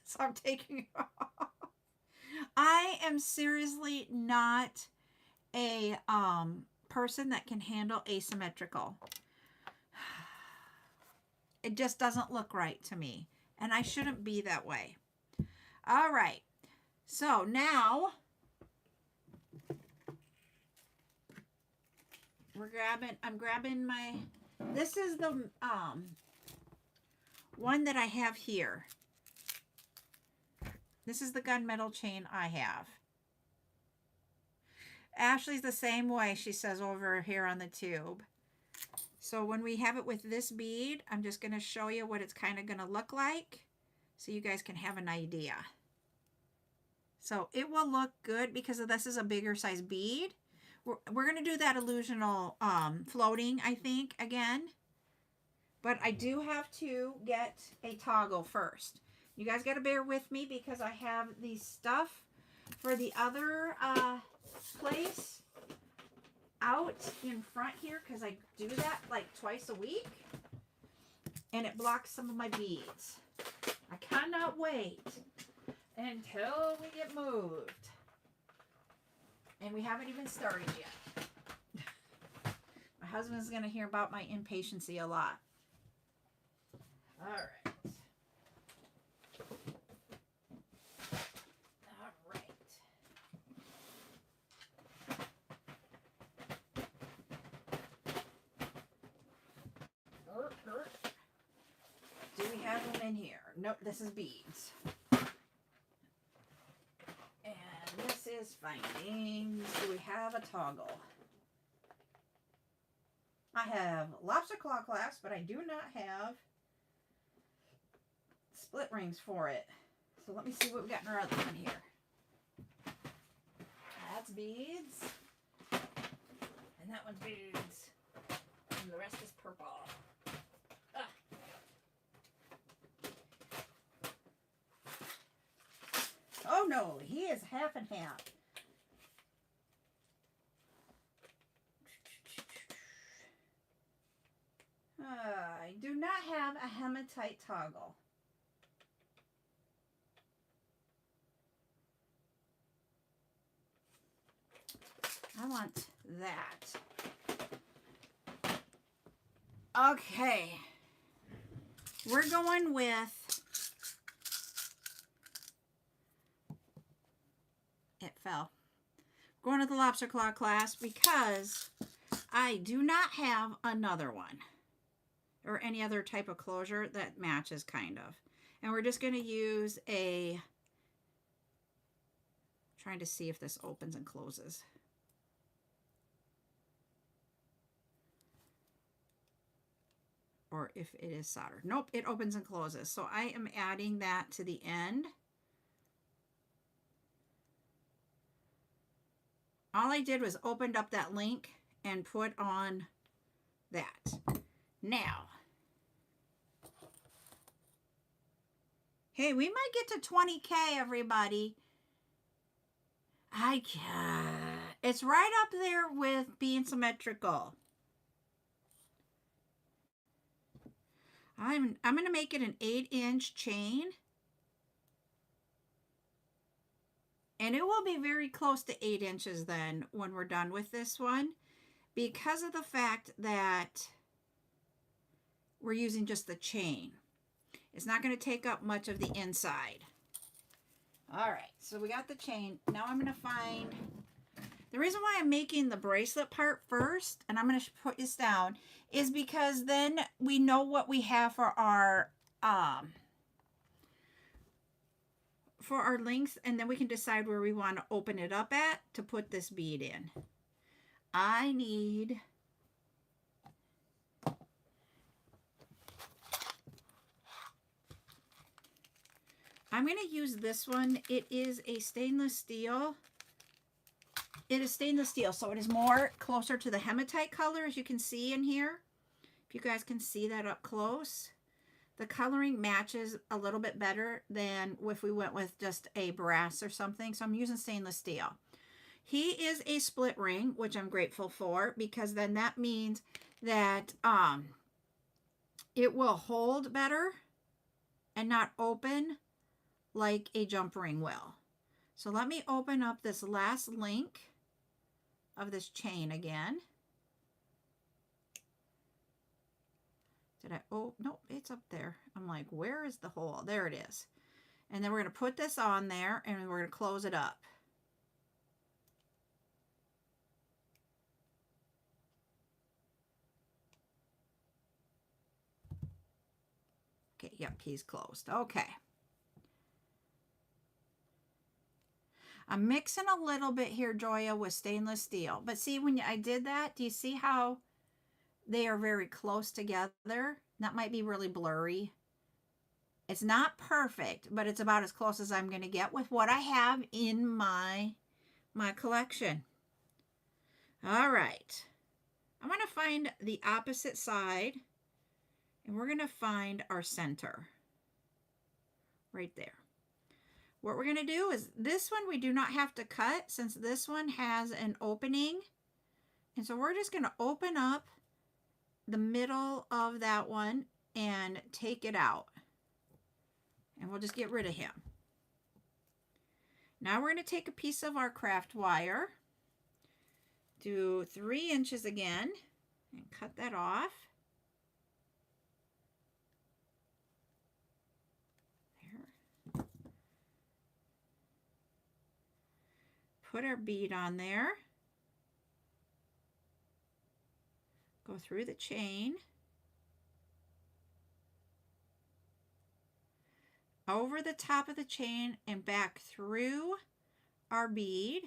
So I'm taking it off. I am seriously not a person that can handle asymmetrical. It just doesn't look right to me. And I shouldn't be that way. All right. So now I'm grabbing my, this is the one that I have here. This is the gunmetal chain I have. Ashley's the same way, she says over here on the tube. So when we have it with this bead, I'm just going to show you what it's kind of going to look like so you guys can have an idea. So it will look good because this is a bigger size bead. We're going to do that illusional floating, I think, again. But I do have to get a toggle first. You guys got to bear with me because I have the stuff for the other place out in front here because I do that like twice a week. And it blocks some of my beads. I cannot wait until we get moved. And we haven't even started yet. My husband's going to hear about my impatience a lot. All right. All right. Do we have them in here? Nope, this is beads. And this is findings. Do we have a toggle? I have lobster claw clasp, but I do not have split rings for it. So let me see what we got in our other one here. That's beads. And that one's beads. And the rest is purple. Oh no, he is half and half. I do not have a hematite toggle. I want that. Okay. We're going with, it fell. Going with the lobster claw clasp because I do not have another one or any other type of closure that matches kind of. And we're just going to use trying to see if this opens and closes. Or if it is soldered. Nope, it opens and closes. So I am adding that to the end. All I did was opened up that link and put on that. Now, hey, we might get to 20K, everybody. I can't. It's right up there with being symmetrical. I'm going to make it an 8-inch chain. And it will be very close to 8 inches then when we're done with this one, because of the fact that we're using just the chain. It's not going to take up much of the inside. All right, so we got the chain. Now I'm going to find, the reason why I'm making the bracelet part first, and I'm going to put this down, is because then we know what we have for our length, and then we can decide where we want to open it up at to put this bead in. I need I'm going to use this one. It is a stainless steel. It is stainless steel, so it is more closer to the hematite color, as you can see in here. If you guys can see that up close. The coloring matches a little bit better than if we went with just a brass or something. So I'm using stainless steel. He is a split ring, which I'm grateful for, because then that means that it will hold better and not open like a jump ring will. So let me open up this last link of this chain again. Did I? Oh, nope, it's up there. I'm like, where is the hole? There it is. And then we're going to put this on there and we're going to close it up. Okay, yep, he's closed. Okay. I'm mixing a little bit here, Joya, with stainless steel. But see, when I did that, do you see how they are very close together. That might be really blurry. It's not perfect, but it's about as close as I'm going to get with what I have in my collection. All right. I'm going to find the opposite side, and we're going to find our center right there. What we're going to do is this one we do not have to cut since this one has an opening. And so we're just going to open up the middle of that one and take it out. And we'll just get rid of him. Now we're going to take a piece of our craft wire, do 3 inches again, and cut that off. There. Put our bead on there. Go through the chain. Over the top of the chain and back through our bead.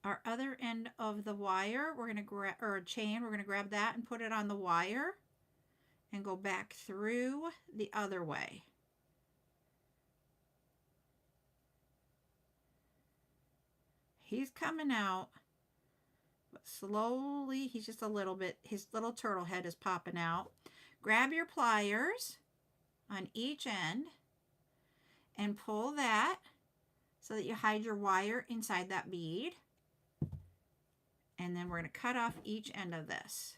Our other end of the wire, we're going to grab, or chain, we're going to grab that and put it on the wire and go back through the other way. He's coming out, but slowly, he's just a little bit, his little turtle head is popping out. Grab your pliers on each end and pull that so that you hide your wire inside that bead. And then we're going to cut off each end of this.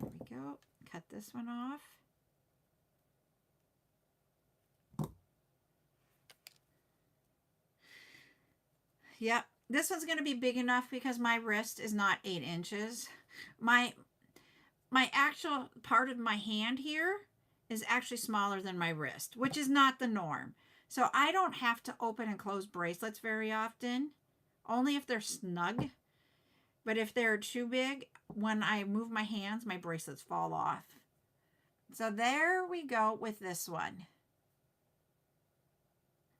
There we go. Cut this one off. Yep, this one's going to be big enough because my wrist is not 8 inches. My actual part of my hand here is actually smaller than my wrist, which is not the norm. So I don't have to open and close bracelets very often, only if they're snug. But if they're too big, when I move my hands, my bracelets fall off. So there we go with this one.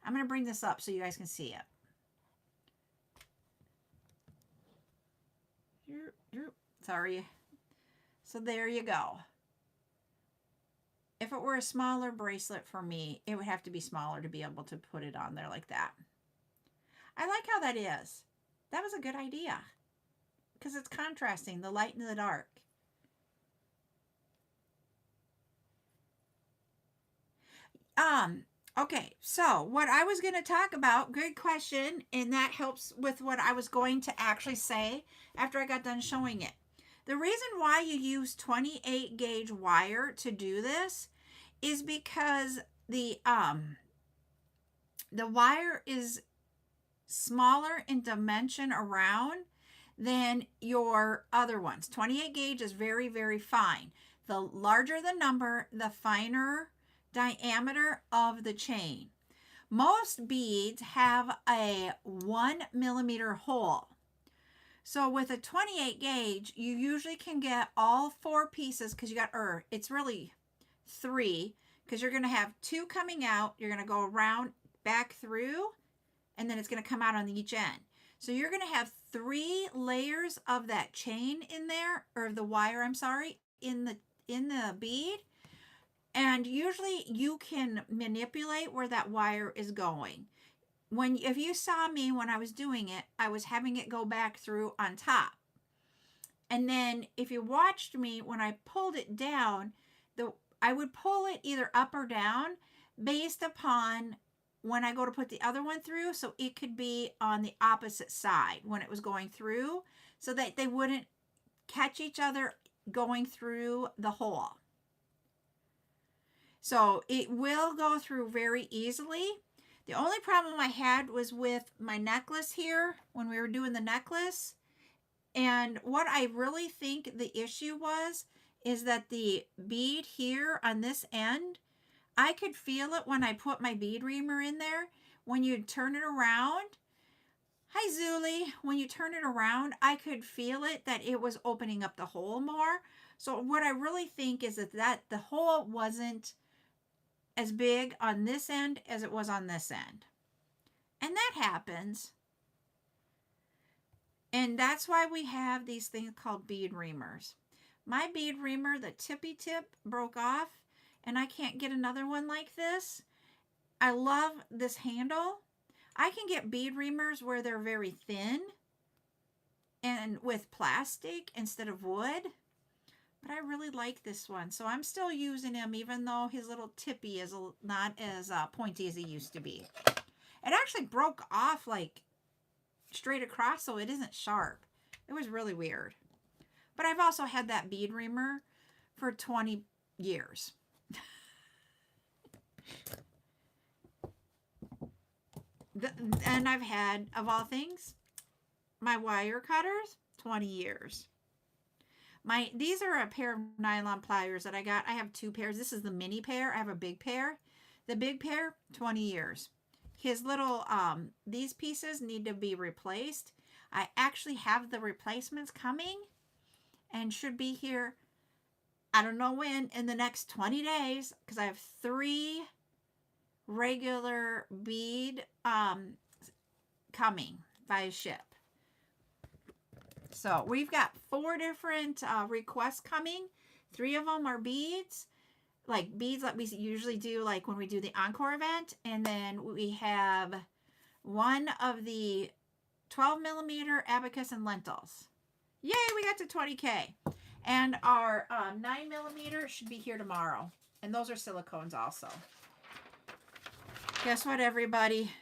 I'm going to bring this up so you guys can see it. Sorry. So there you go. If it were a smaller bracelet for me, it would have to be smaller to be able to put it on there like that. I like how that is. That was a good idea because it's contrasting the light and the dark. Okay, so what I was going to talk about, good question, and that helps with what I was going to actually say after I got done showing it. The reason why you use 28 gauge wire to do this is because the wire is smaller in dimension around than your other ones. 28 gauge is very, very fine. The larger the number, the finer diameter of the chain. Most beads have a 1 millimeter hole. So with a 28 gauge, you usually can get all 4 pieces because you got, it's really 3 because you're going to have 2 coming out. You're going to go around back through and then it's going to come out on each end. So you're going to have 3 layers of that chain in there, or the wire, I'm sorry, in the bead. And usually you can manipulate where that wire is going. If you saw me when I was doing it, I was having it go back through on top. And then if you watched me when I pulled it down, I would pull it either up or down based upon when I go to put the other one through. So it could be on the opposite side when it was going through so that they wouldn't catch each other going through the hole. So it will go through very easily. The only problem I had was with my necklace here when we were doing the necklace. And what I really think the issue was is that the bead here on this end, I could feel it when I put my bead reamer in there. When you turn it around, Hi, Zuli. When you turn it around, I could feel it that it was opening up the hole more. So what I really think is that the hole wasn't as big on this end as it was on this end. And that happens. And that's why we have these things called bead reamers. My bead reamer, the tippy tip, broke off, and I can't get another one like this. I love this handle. I can get bead reamers where they're very thin and with plastic instead of wood, but I really like this one. So I'm still using him even though his little tippy is not as pointy as he used to be. It actually broke off like straight across, so it isn't sharp. It was really weird. But I've also had that bead reamer for 20 years. And I've had, of all things, my wire cutters, 20 years. These are a pair of nylon pliers that I got. I have two pairs. This is the mini pair. I have a big pair. The big pair, 20 years. His little, these pieces need to be replaced. I actually have the replacements coming and should be here, I don't know when, in the next 20 days, because I have 3 regular bead coming by ship. So we've got 4 different requests coming. 3 of them are beads, like beads that we usually do like when we do the Encore event. And then we have 1 of the 12 millimeter abacus and lentils. Yay, we got to 20K. And our 9 millimeter should be here tomorrow. And those are silicones also. Guess what, everybody?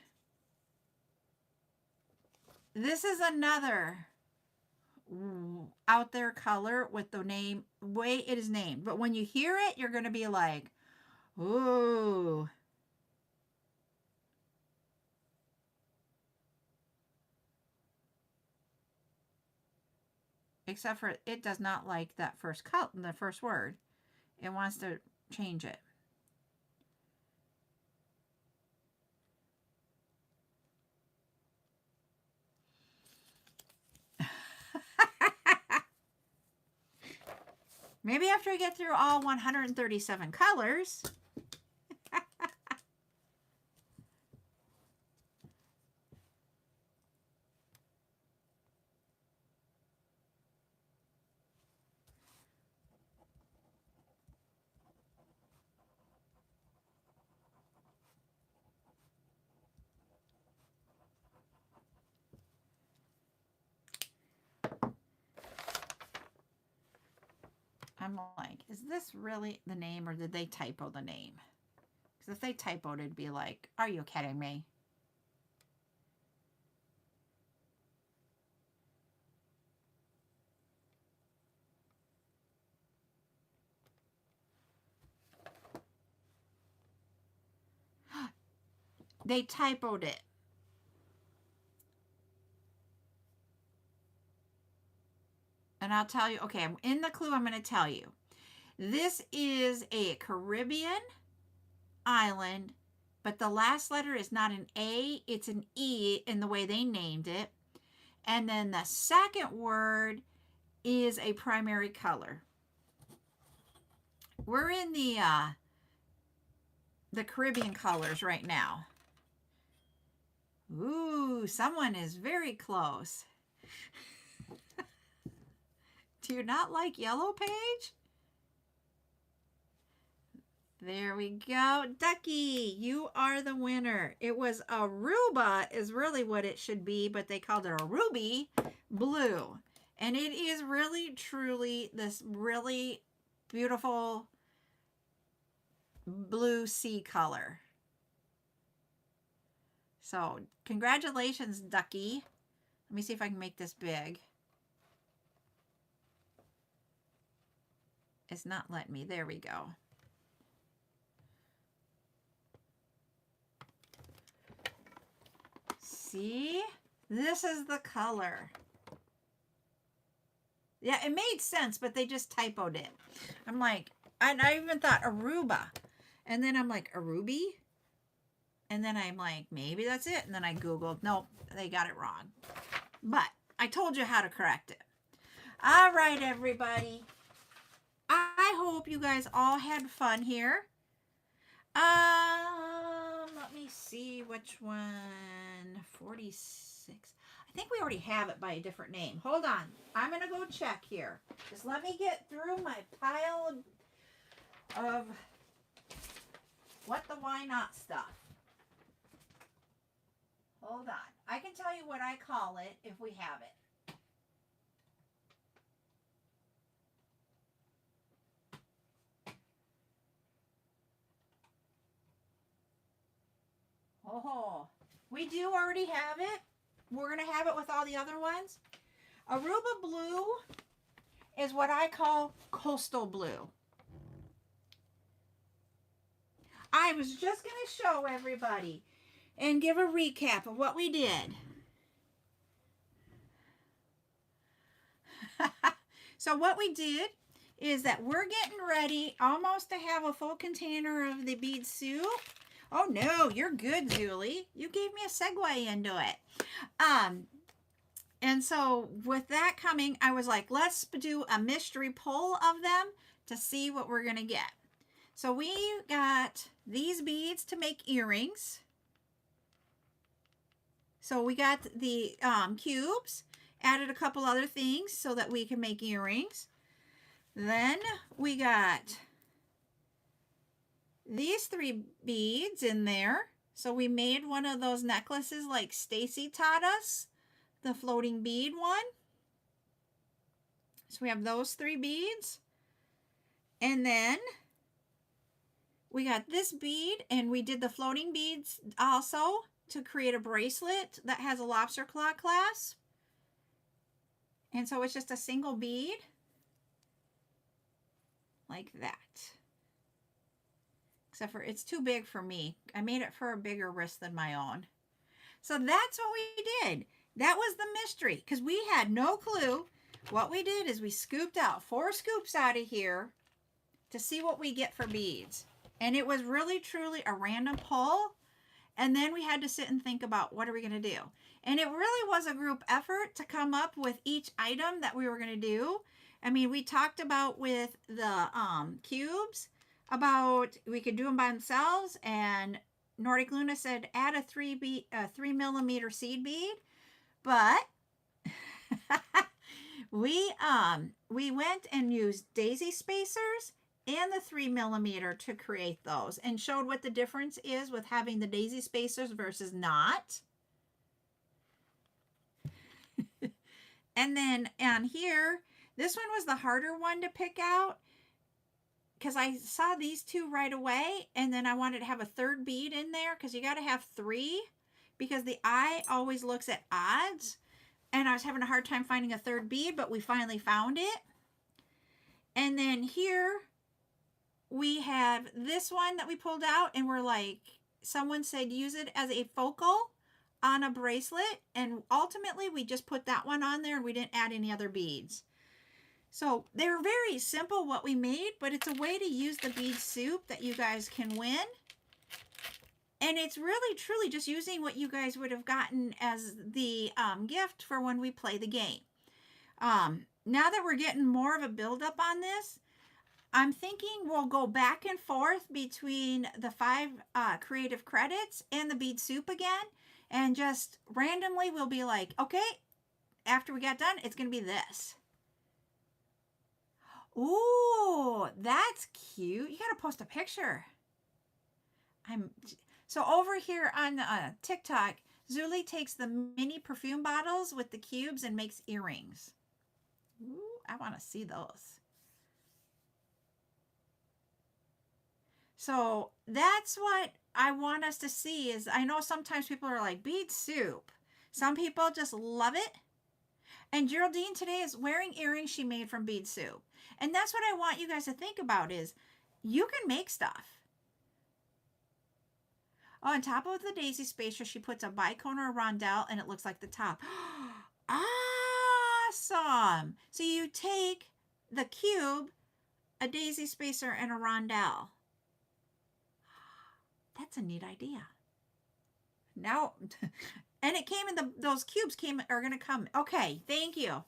This is another out there color with the name, way it is named. But when you hear it, you're going to be like, ooh. Except for it does not like that the first word. It wants to change it. Maybe after I get through all 137 colors. I'm like, is this really the name or did they typo the name? Because if they typoed, it'd be like, are you kidding me? They typoed it. And I'll tell you, okay, in the clue I'm going to tell you. This is a Caribbean island, but the last letter is not an A, it's an E in the way they named it. And then the second word is a primary color. We're in the Caribbean colors right now. Ooh, someone is very close. Do you not like yellow, Paige? There we go. Ducky, you are the winner. It was Aruba is really what it should be, but they called it a ruby blue. And it is really, truly this really beautiful blue sea color. So congratulations, Ducky. Let me see if I can make this big. It's not letting me. There we go. See? This is the color. Yeah, it made sense, but they just typoed it. I'm like, and I even thought Aruba. And then I'm like, Arubi? And then I'm like, maybe that's it. And then I Googled, nope, they got it wrong. But I told you how to correct it. All right, everybody. I hope you guys all had fun here. Let me see which one. 46. I think we already have it by a different name. Hold on. I'm going to go check here. Just let me get through my pile of what the why not stuff. Hold on. I can tell you what I call it if we have it. Oh, we do already have it. We're going to have it with all the other ones. Aruba blue is what I call coastal blue. I was just going to show everybody and give a recap of what we did. So what we did is that we're getting ready almost to have a full container of the bead soup. Oh no, you're good, Julie. You gave me a segue into it. And so with that coming, I was like, let's do a mystery pull of them to see what we're going to get. So we got these beads to make earrings. So we got the cubes, added a couple other things so that we can make earrings. Then we got these 3 beads in there. So we made one of those necklaces like Stacy taught us, the floating bead one. So we have those 3 beads. And then we got this bead, and we did the floating beads also to create a bracelet that has a lobster claw clasp. And so it's just a single bead like that. Except for it's too big for me. I made it for a bigger wrist than my own. So that's what we did. That was the mystery, because we had no clue. What we did is we scooped out 4 scoops out of here to see what we get for beads. And it was really, truly a random pull. And then we had to sit and think about what are we going to do. And it really was a group effort to come up with each item that we were going to do. I mean, we talked about with the cubes about we could do them by themselves, and Nordic Luna said add a 3 millimeter seed bead, but we went and used daisy spacers and the 3 millimeter to create those, and showed what the difference is with having the daisy spacers versus not. And then on here, this one was the harder one to pick out, because I saw these 2 right away, and then I wanted to have a 3rd bead in there, because you got to have 3, because the eye always looks at odds, and I was having a hard time finding a 3rd bead, but we finally found it. And then here we have this one that we pulled out, and we're like, someone said use it as a focal on a bracelet, and ultimately we just put that one on there, and we didn't add any other beads. So they're very simple what we made, but it's a way to use the bead soup that you guys can win. And it's really, truly just using what you guys would have gotten as the gift for when we play the game. Now that we're getting more of a buildup on this, I'm thinking we'll go back and forth between the 5 creative credits and the bead soup again. And just randomly we'll be like, okay, after we got done, it's going to be this. Ooh, that's cute. You got to post a picture. So over here on TikTok, Zuli takes the mini perfume bottles with the cubes and makes earrings. Ooh, I want to see those. So that's what I want us to see. Is I know sometimes people are like, bead soup. Some people just love it. And Geraldine today is wearing earrings she made from bead soup. And that's what I want you guys to think about is you can make stuff. Oh, on top of the daisy spacer, she puts a bicone or a rondelle, and it looks like the top. Awesome. So you take the cube, a daisy spacer, and a rondelle. That's a neat idea. Now, and it came in those cubes are going to come. Okay, thank you.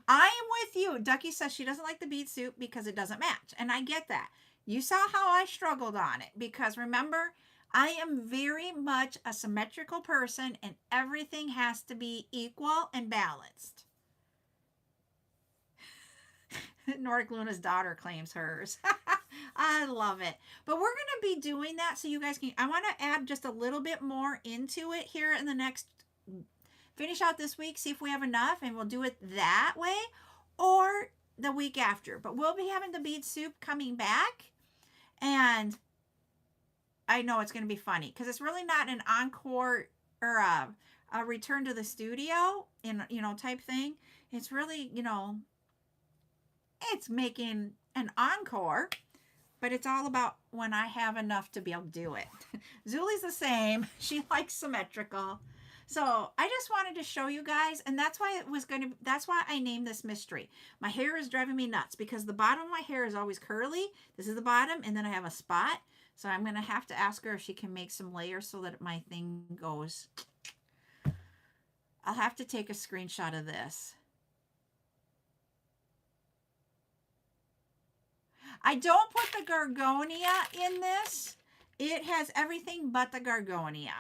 I am with you. Ducky says she doesn't like the beet soup because it doesn't match. And I get that. You saw how I struggled on it because remember, I am very much a symmetrical person and everything has to be equal and balanced. Nordic Luna's daughter claims hers. I love it. But we're going to be doing that so you guys can, I want to add just a little bit more into it here in the next, finish out this week, see if we have enough, and we'll do it that way or the week after. But we'll be having the beet soup coming back, and I know it's going to be funny because it's really not an encore or a return to the studio in, type thing. It's really, it's making an encore, but it's all about when I have enough to be able to do it. Zulie's the same. She likes symmetrical. So I just wanted to show you guys, and that's why that's why I named this mystery. My hair is driving me nuts because the bottom of my hair is always curly. This is the bottom, and then I have a spot. So I'm going to have to ask her if she can make some layers so that my thing goes. I'll have to take a screenshot of this. I don't put the Gorgonia in this. It has everything but the Gorgonia.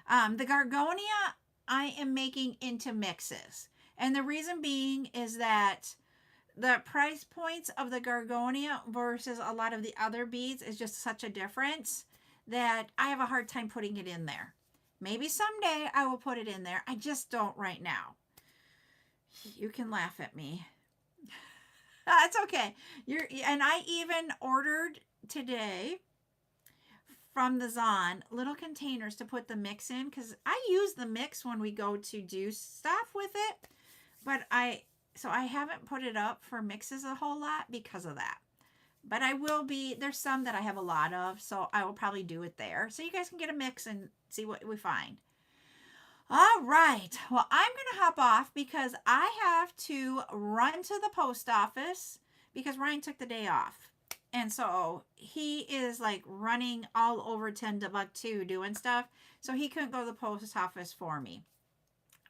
The Gorgonia I am making into mixes. And the reason being is that the price points of the Gorgonia versus a lot of the other beads is just such a difference that I have a hard time putting it in there. Maybe someday I will put it in there. I just don't right now. You can laugh at me. It's okay. And I even ordered today from the Zon little containers to put the mix in because I use the mix when we go to do stuff with it, but I haven't put it up for mixes a whole lot because of that. But I will be, there's some that I have a lot of, so I will probably do it there so you guys can get a mix and see what we find. All right. Well, I'm going to hop off because I have to run to the post office because Ryan took the day off. And so he is like running all over Timbuktu doing stuff. So he couldn't go to the post office for me.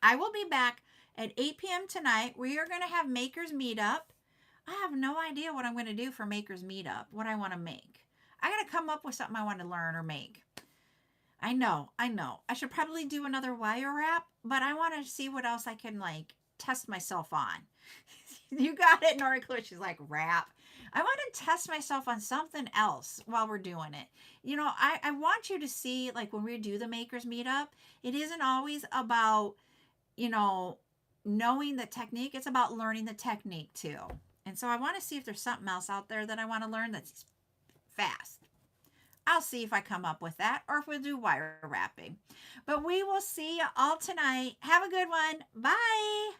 I will be back at 8 p.m. tonight. We are going to have Makers Meetup. I have no idea what I'm going to do for Makers Meetup, what I want to make. I got to come up with something I want to learn or make. I know. I should probably do another wire wrap, but I want to see what else I can like test myself on. You got it, Nora Clue. She's like, wrap. I want to test myself on something else while we're doing it. I want you to see, like when we do the Makers Meetup, it isn't always about, knowing the technique. It's about learning the technique too. And so I want to see if there's something else out there that I want to learn that's fast. I'll see if I come up with that or if we'll do wire wrapping. But we will see you all tonight. Have a good one. Bye.